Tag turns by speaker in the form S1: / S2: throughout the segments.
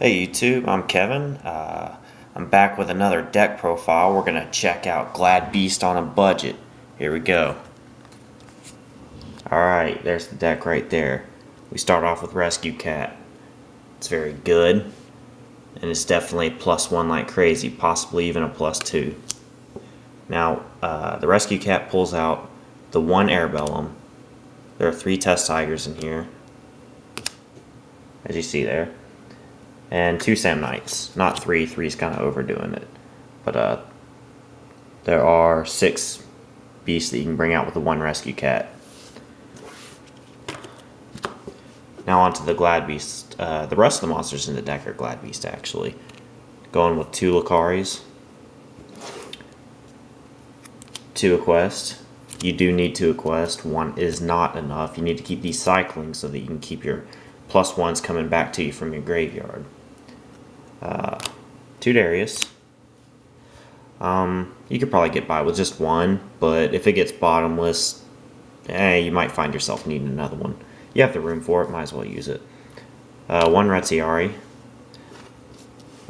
S1: Hey YouTube, I'm Kevin. I'm back with another deck profile. We're gonna check out Glad Beast on a budget. Here we go. Alright, there's the deck right there. We start off with Rescue Cat. It's very good, and it's definitely +1 like crazy, possibly even a +2. Now, the Rescue Cat pulls out the 1 Airbellum. There are 3 Test Tigers in here, as you see there. And 2 Sam Knights. Not 3, 3's kind of overdoing it. But there are 6 beasts that you can bring out with the 1 Rescue Cat. Now on to the Glad Beast. The rest of the monsters in the deck are Glad Beast actually. Going with 2 Lucaris, 2 Equest. You do need 2 Equest. 1 is not enough. You need to keep these cycling so that you can keep your +1s coming back to you from your graveyard. 2 Darius. You could probably get by with just 1, but if it gets bottomless, you might find yourself needing another one. You have the room for it, might as well use it. 1 Retziari.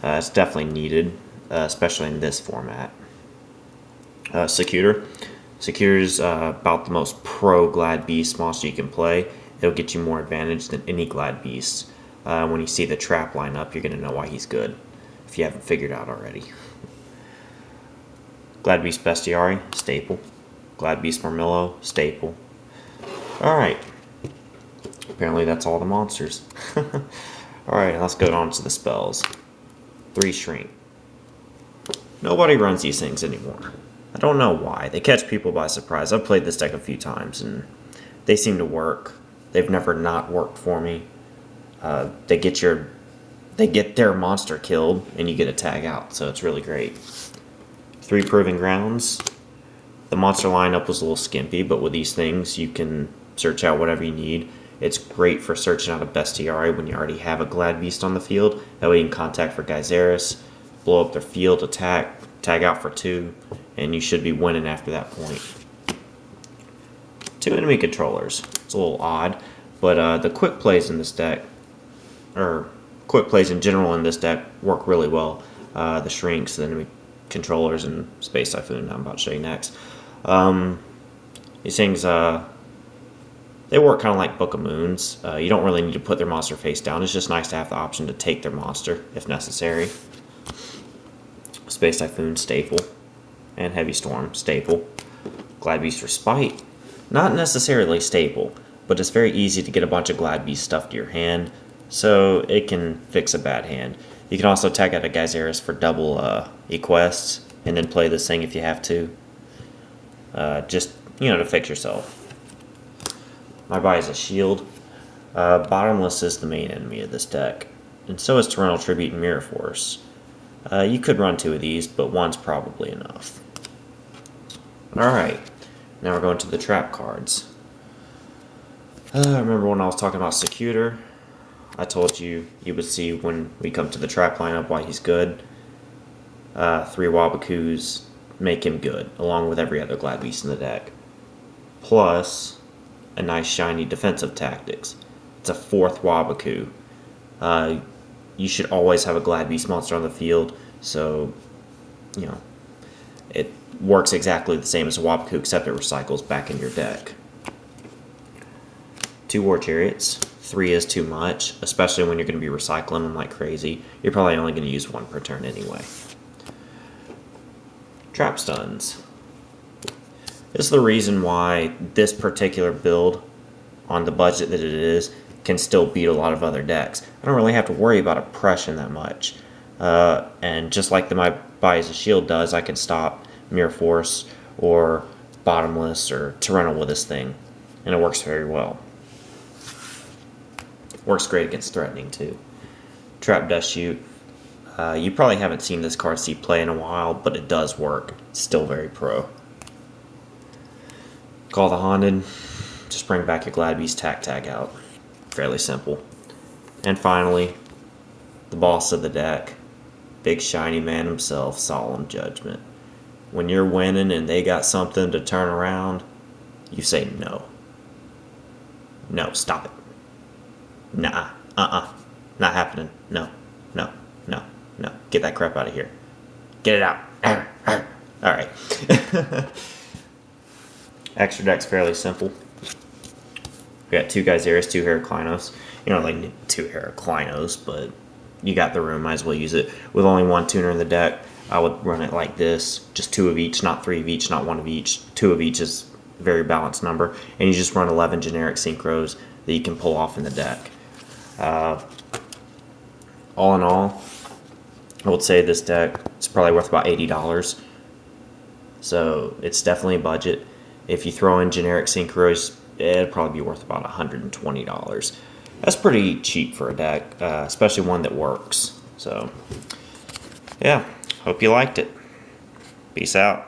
S1: It's definitely needed, especially in this format. Secutor. Secutor's about the most pro Glad Beast monster you can play. It'll get you more advantage than any Glad Beast. When you see the trap line up, you're going to know why he's good, if you haven't figured out already. Glad Beast Bestiari, staple. Glad Beast Marmillo, staple. Alright. Apparently that's all the monsters. Alright, let's go on to the spells. 3 Shrink. Nobody runs these things anymore. I don't know why. They catch people by surprise. I've played this deck a few times and they seem to work. They've never not worked for me. They get their monster killed and you get a tag out, so it's really great. 3 Proving Grounds. The monster lineup was a little skimpy, but with these things you can search out whatever you need. It's great for searching out a Bestiari when you already have a Glad Beast on the field. That way you can contact for Gyzarus, blow up their field, attack, tag out for 2, and you should be winning after that point. 2 enemy controllers. It's a little odd, but the quick plays in this deck, or quick plays in general in this deck, work really well. The Shrinks, the enemy controllers, and Space Typhoon I'm about to show you next. These things, they work kind of like Book of Moons. You don't really need to put their monster face down. It's just nice to have the option to take their monster if necessary. Space Typhoon, staple. And Heavy Storm, staple. Glad Beast Respite, not necessarily staple, but it's very easy to get a bunch of Glad Beast stuff to your hand, so it can fix a bad hand. You can also tag out a Gyzarus for double Equests, and then play this thing if you have to. Just, to fix yourself. My buy is a Shield. Bottomless is the main enemy of this deck, and so is Torrential Tribute and Mirror Force. You could run 2 of these, but 1's probably enough. Alright, now we're going to the trap cards. Remember when I was talking about Secutor? I told you would see when we come to the trap lineup why he's good. 3 Wabakus make him good, along with every other Glad Beast in the deck. Plus, a nice shiny defensive tactics. It's a 4th Wabaku. You should always have a Glad Beast monster on the field, so, it works exactly the same as a Wabaku, except it recycles back in your deck. 2 War Chariots. 3 is too much, especially when you're going to be recycling them like crazy. You're probably only going to use 1 per turn anyway. Trap Stuns. This is the reason why this particular build, on the budget that it is, can still beat a lot of other decks. I don't really have to worry about oppression that much. And just like my buy as a Shield does, I can stop Mirror Force or Bottomless or Torrential with this thing. And it works very well. Works great against Threatening too. Trap Dust Shoot. You probably haven't seen this card see play in a while, but it does work. It's still very pro. Call the Haunted. Just bring back your Glad Beast, tag out. Fairly simple. And finally, the boss of the deck, big shiny man himself, Solemn Judgment. When you're winning and they got something to turn around, you say no. No, stop it. Nah, not happening. No. no, no, no. Get that crap out of here. Get it out. Alright. Extra deck's fairly simple. We got 2 Geyserius, 2 Heraclinos. You don't really need 2 Heraclinos, but you got the room, might as well use it. With only 1 tuner in the deck, I would run it like this. Just 2 of each, not 3 of each, not 1 of each. 2 of each is a very balanced number. And you just run 11 generic synchros that you can pull off in the deck. All in all, I would say this deck is probably worth about $80. So it's definitely a budget. If you throw in generic synchros, it'd probably be worth about $120. That's pretty cheap for a deck, especially one that works. So, yeah, hope you liked it. Peace out.